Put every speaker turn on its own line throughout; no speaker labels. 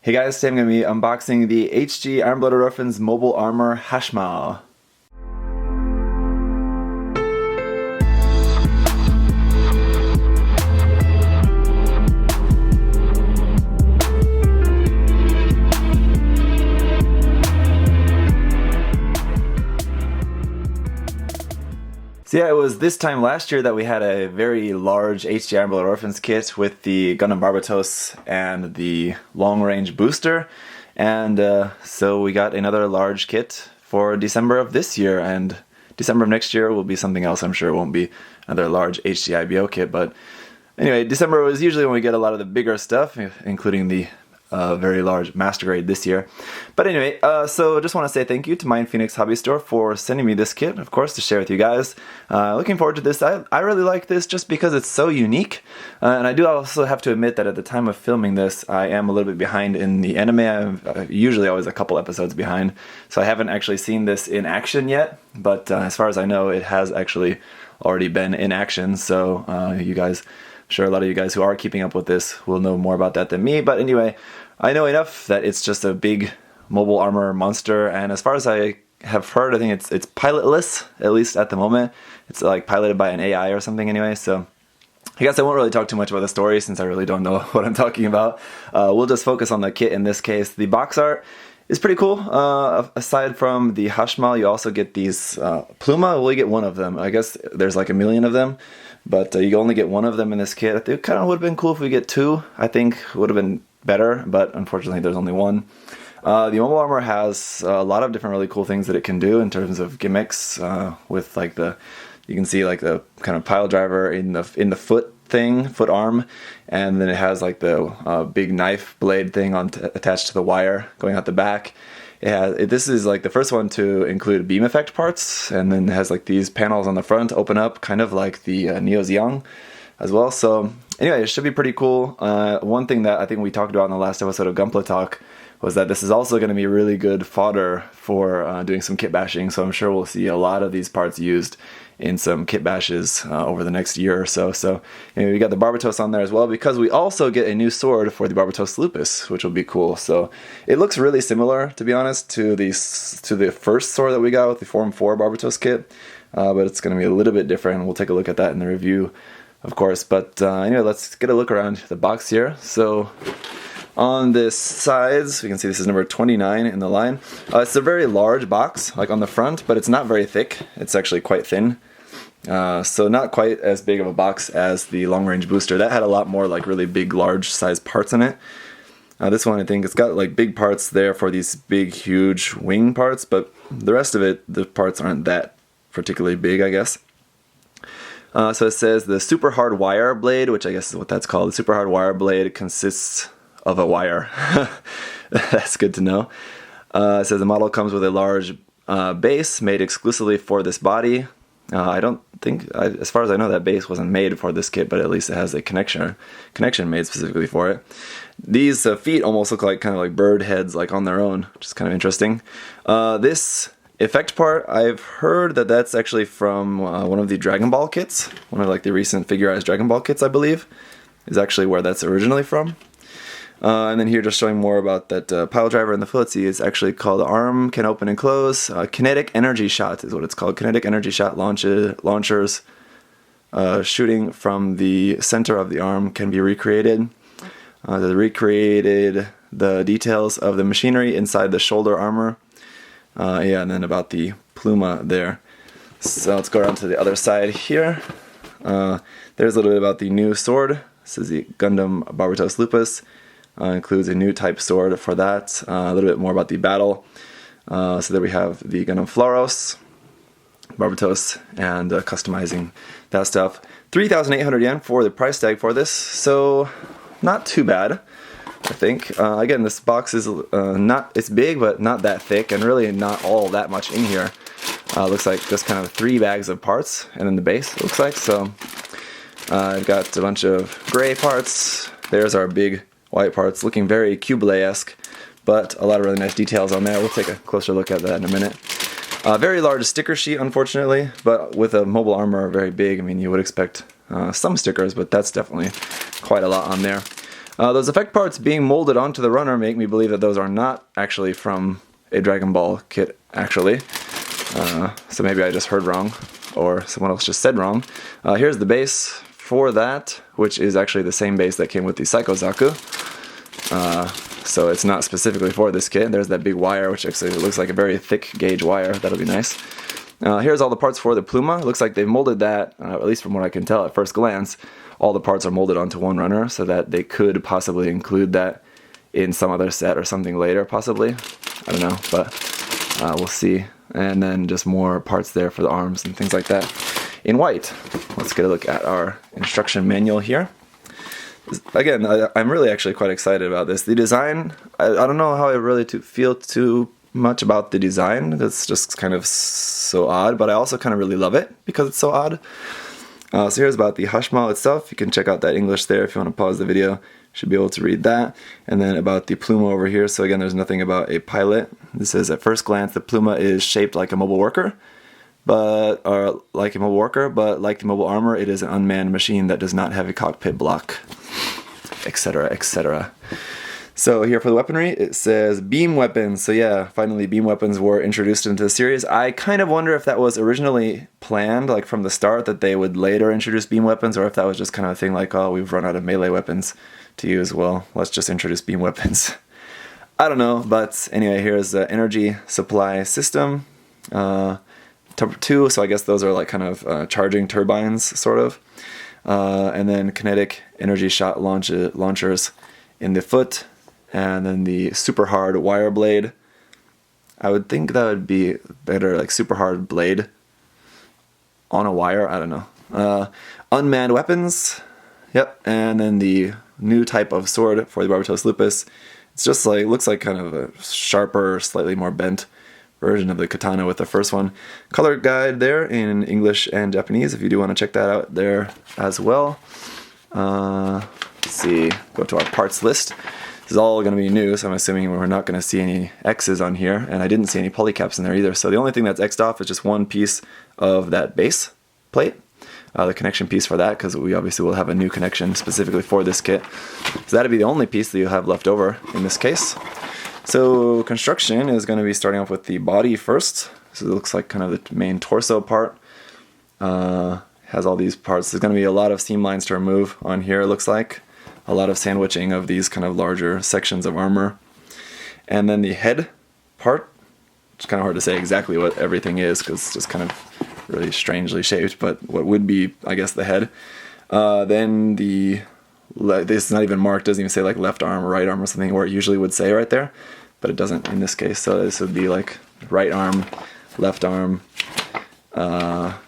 Hey guys, today I'm going to be unboxing the HG Iron-Blooded Mobile Armor Hashmal. So yeah, it was this time last year that we had a very large HG Iron-Blooded Orphans kit with the Gundam Barbatos and the long-range booster, and so we got another large kit for December of this year, and December of next year will be something else. I'm sure it won't be another large HGIBO kit, but anyway, December was usually when we get a lot of the bigger stuff, including the very large master grade this year. But anyway, so just want to say thank you to MindFenix Hobby Store for sending me this kit, of course, to share with you guys. Looking forward to this. I really like this just because it's so unique, and I do also have to admit that at the time of filming this, I am a little bit behind in the anime. I'm usually always a couple episodes behind, so I haven't actually seen this in action yet, but as far as I know, it has actually already been in action, so you guys, I'm sure a lot of you guys who are keeping up with this will know more about that than me. But anyway, I know enough that it's just a big mobile armor monster, and as far as I have heard, I think it's pilotless, at least at the moment. It's like piloted by an AI or something anyway, so I guess I won't really talk too much about the story since I really don't know what I'm talking about. We'll just focus on the kit in this case. The box art is pretty cool. Aside from the Hashmal, you also get these Pluma. Well, you get one of them. I guess there's like a million of them, but you only get one of them in this kit. I think it kind of would have been cool if we get two. I think would have been better, but unfortunately there's only one. The Mobile Armor has a lot of different really cool things that it can do in terms of gimmicks, with like you can see like the kind of pile driver in the foot arm, and then it has like the big knife blade thing attached to the wire going out the back. This is like the first one to include beam effect parts, and then it has like these panels on the front open up, kind of like the Neo Zeong as well. So anyway, it should be pretty cool. One thing that I think we talked about in the last episode of Gunpla Talk was that this is also going to be really good fodder for doing some kit bashing, so I'm sure we'll see a lot of these parts used in some kit bashes over the next year or so. So anyway, we got the Barbatos on there as well, because we also get a new sword for the Barbatos Lupus, which will be cool. So it looks really similar, to be honest, to the first sword that we got with the Form 4 Barbatos kit, but it's going to be a little bit different. We'll take a look at that in the review, of course. But anyway, let's get a look around the box here. So on this sides, we can see this is number 29 in the line. It's a very large box, like on the front, but it's not very thick. It's actually quite thin. So not quite as big of a box as the long-range booster. That had a lot more like really big, large size parts in it. This one, I think it's got like big parts there for these big, huge wing parts, but the rest of it, the parts aren't that particularly big, I guess. So it says the super hard wire blade, which I guess is what that's called. The super hard wire blade consists of a wire. That's good to know. It says the model comes with a large base made exclusively for this body. I don't think, as far as I know, that base wasn't made for this kit, but at least it has a connection made specifically for it. These feet almost look like kind of like bird heads, like on their own, which is kind of interesting. This effect part, I've heard that that's actually from one of the Dragon Ball kits, one of like the recent figurized Dragon Ball kits, I believe, is actually where that's originally from. And then here just showing more about that pile driver in the foot. See, it's actually called arm can open and close. Kinetic energy shot is what it's called. Kinetic energy shot launchers shooting from the center of the arm can be recreated. They recreated the details of the machinery inside the shoulder armor. Yeah, and then about the Pluma there. So let's go around to the other side here. There's a little bit about the new sword. This is the Gundam Barbatos Lupus. Includes a new type sword for that. A little bit more about the battle. So there we have the Gundam Floros, Barbatos, and customizing that stuff. 3,800 yen for the price tag for this, so not too bad, I think. Again, this box is it's big, but not that thick, and really not all that much in here. Looks like just kind of 3 bags of parts, and then the base, it looks like. So I've got a bunch of gray parts. There's our big white parts, looking very Cubele-esque, but a lot of really nice details on there. We'll take a closer look at that in a minute. Very large sticker sheet, unfortunately, but with a mobile armor very big, I mean, you would expect some stickers, but that's definitely quite a lot on there. Those effect parts being molded onto the runner make me believe that those are not actually from a Dragon Ball kit, actually. So maybe I just heard wrong, or someone else just said wrong. Here's the base for that, which is actually the same base that came with the Psycho Zaku. So it's not specifically for this kit. There's that big wire, which actually looks like a very thick gauge wire. That'll be nice. Here's all the parts for the Pluma. It looks like they've molded that, at least from what I can tell at first glance, all the parts are molded onto one runner so that they could possibly include that in some other set or something later, possibly. I don't know, but we'll see. And then just more parts there for the arms and things like that in white. Let's get a look at our instruction manual here. Again, I'm really actually quite excited about this. The design, I don't know how I really feel too much about the design. It's just kind of so odd, but I also kind of really love it because it's so odd. So here's about the Hashmal itself. You can check out that English there if you want to pause the video. Should be able to read that. And then about the Pluma over here. So again, there's nothing about a pilot. This says at first glance the Pluma is shaped like a mobile worker, but like the Mobile Armor, it is an unmanned machine that does not have a cockpit block, etc., etc. So here for the weaponry, it says beam weapons. So yeah, finally beam weapons were introduced into the series. I kind of wonder if that was originally planned, like from the start, that they would later introduce beam weapons, or if that was just kind of a thing like, oh, we've run out of melee weapons to use, well, let's just introduce beam weapons. I don't know, but anyway, here's the energy supply system. 2, so I guess those are like kind of charging turbines, sort of. And then kinetic energy shot launchers in the foot. And then the super hard wire blade. I would think that would be better, like super hard blade on a wire. I don't know. Unmanned weapons. Yep. And then the new type of sword for the Barbatos Lupus. It's just like, looks like kind of a sharper, slightly more bent version of the katana with the first one. Color guide there in English and Japanese if you do want to check that out there as well. Let's see. Go to our parts list. This is all going to be new, so I'm assuming we're not going to see any X's on here, and I didn't see any polycaps in there either. So the only thing that's X'd off is just one piece of that base plate, the connection piece for that, because we obviously will have a new connection specifically for this kit. So that'd be the only piece that you have left over in this case. So construction is going to be starting off with the body first. So it looks like kind of the main torso part. Has all these parts. There's going to be a lot of seam lines to remove on here, it looks like. A lot of sandwiching of these kind of larger sections of armor. And then the head part, it's kind of hard to say exactly what everything is because it's just kind of really strangely shaped, but what would be, I guess, the head. Then this is not even marked, doesn't even say like left arm or right arm or something where it usually would say right there, but it doesn't in this case. So this would be like right arm, left arm,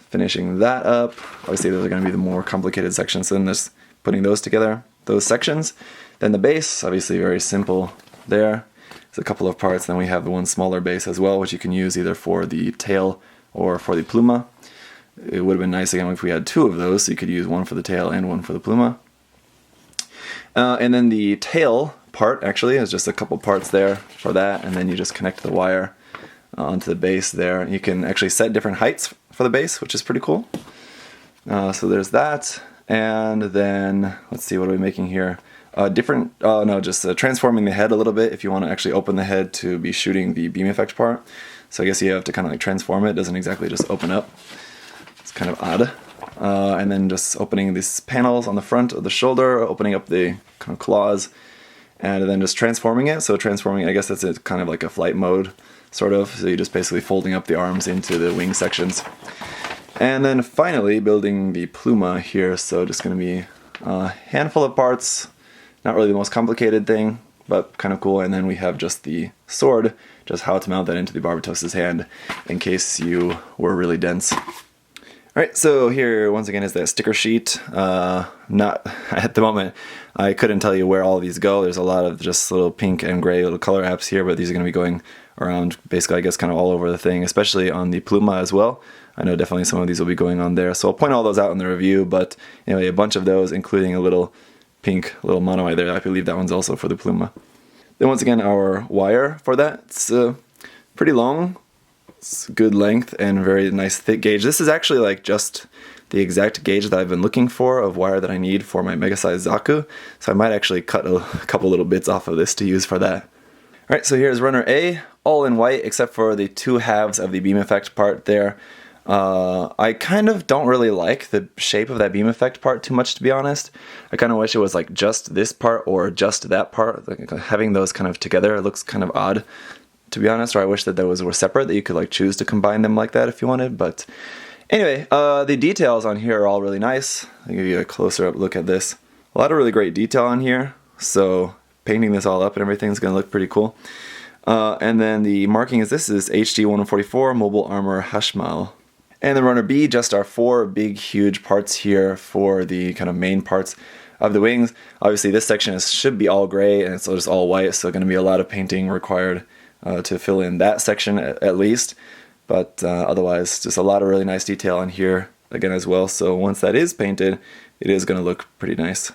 finishing that up. Obviously those are going to be the more complicated sections, so then there's putting those together, those sections. Then the base, obviously very simple there. There's a couple of parts, then we have the one smaller base as well, which you can use either for the tail or for the Pluma. It would have been nice again if we had 2 of those, so you could use one for the tail and one for the Pluma. And then the tail part actually is just a couple parts there for that, and then you just connect the wire onto the base there. You can actually set different heights for the base, which is pretty cool. So there's that, and then let's see, what are we making here? Transforming the head a little bit if you want to actually open the head to be shooting the beam effect part. So I guess you have to kind of like transform it. It doesn't exactly just open up. It's kind of odd. And then just opening these panels on the front of the shoulder, opening up the kind of claws, and then just transforming it. So transforming it, I guess that's kind of like a flight mode, sort of. So you're just basically folding up the arms into the wing sections. And then finally building the Pluma here. So just going to be a handful of parts. Not really the most complicated thing, but kind of cool. And then we have just the sword, just how to mount that into the Barbatos' hand in case you were really dense. Alright, so here once again is that sticker sheet. Not at the moment, I couldn't tell you where all of these go. There's a lot of just little pink and gray little color apps here, but these are going to be going around basically, I guess, kind of all over the thing, especially on the Pluma as well. I know definitely some of these will be going on there, so I'll point all those out in the review, but anyway, a bunch of those, including a little pink little mono eye there. I believe that one's also for the Pluma. Then once again, our wire for that. It's pretty long. It's good length and very nice thick gauge. This is actually like just the exact gauge that I've been looking for of wire that I need for my mega size Zaku. So I might actually cut a couple little bits off of this to use for that. Alright, so here's runner A, all in white except for the two halves of the beam effect part there. I kind of don't really like the shape of that beam effect part too much, to be honest. I kind of wish it was like just this part or just that part. Like having those kind of together, it looks kind of odd, to be honest. Or I wish that those were separate, that you could like choose to combine them like that if you wanted. But anyway, the details on here are all really nice. I'll give you a closer up look at this. A lot of really great detail on here. So painting this all up and everything is going to look pretty cool. And then the marking is this is HG144 Mobile Armor Hashmal. And then runner B, just our four big huge parts here for the kind of main parts of the wings. Obviously this section should be all gray and it's just all white, so going to be a lot of painting required to fill in that section at least. But otherwise just a lot of really nice detail on here again as well. So once that is painted, it is going to look pretty nice.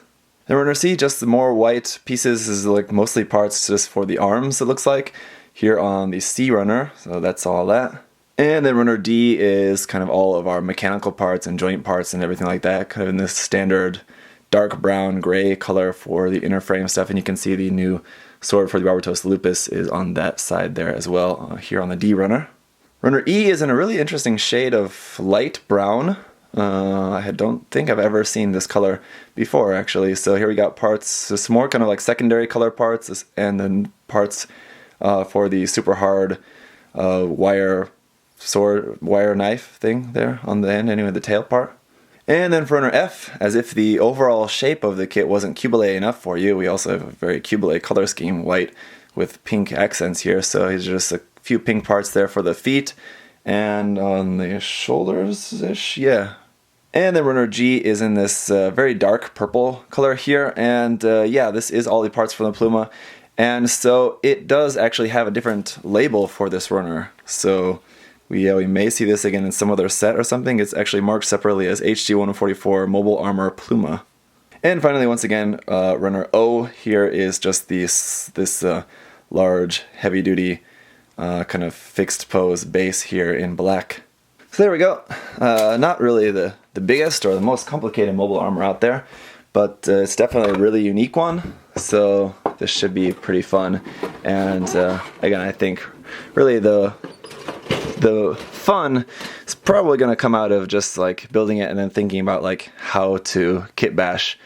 Then runner C, just the more white pieces. This is like mostly parts just for the arms, it looks like, here on the C runner. So that's all that. And then runner D is kind of all of our mechanical parts and joint parts and everything like that, kind of in this standard dark brown gray color for the inner frame stuff. And you can see the new sword for the Barbatos Lupus is on that side there as well, here on the D runner. Runner E is in a really interesting shade of light brown. I don't think I've ever seen this color before, actually. So here we got parts, just more kind of like secondary color parts, and then parts for the super hard wire knife thing there on the end, anyway, the tail part. And then for runner F, as if the overall shape of the kit wasn't cubile enough for you, we also have a very cubile color scheme, white with pink accents here. So here's just a few pink parts there for the feet and on the shoulders-ish, yeah. And then runner G is in this very dark purple color here, and yeah, this is all the parts from the Pluma. And so it does actually have a different label for this runner. So we may see this again in some other set or something. It's actually marked separately as HG144 Mobile Armor Pluma. And finally, once again, runner O here is just this large, heavy-duty, kind of fixed pose base here in black. So there we go. Not really the biggest or the most complicated mobile armor out there, but it's definitely a really unique one. So this should be pretty fun. And again, I think really the fun is probably going to come out of just like building it and then thinking about like how to kit bash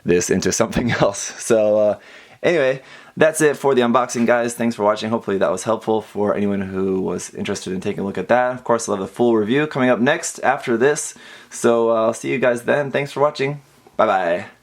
this into something else. So anyway, that's it for the unboxing, guys. Thanks for watching. Hopefully that was helpful for anyone who was interested in taking a look at that. Of course, I'll have the full review coming up next after this. So I'll see you guys then. Thanks for watching. Bye-bye.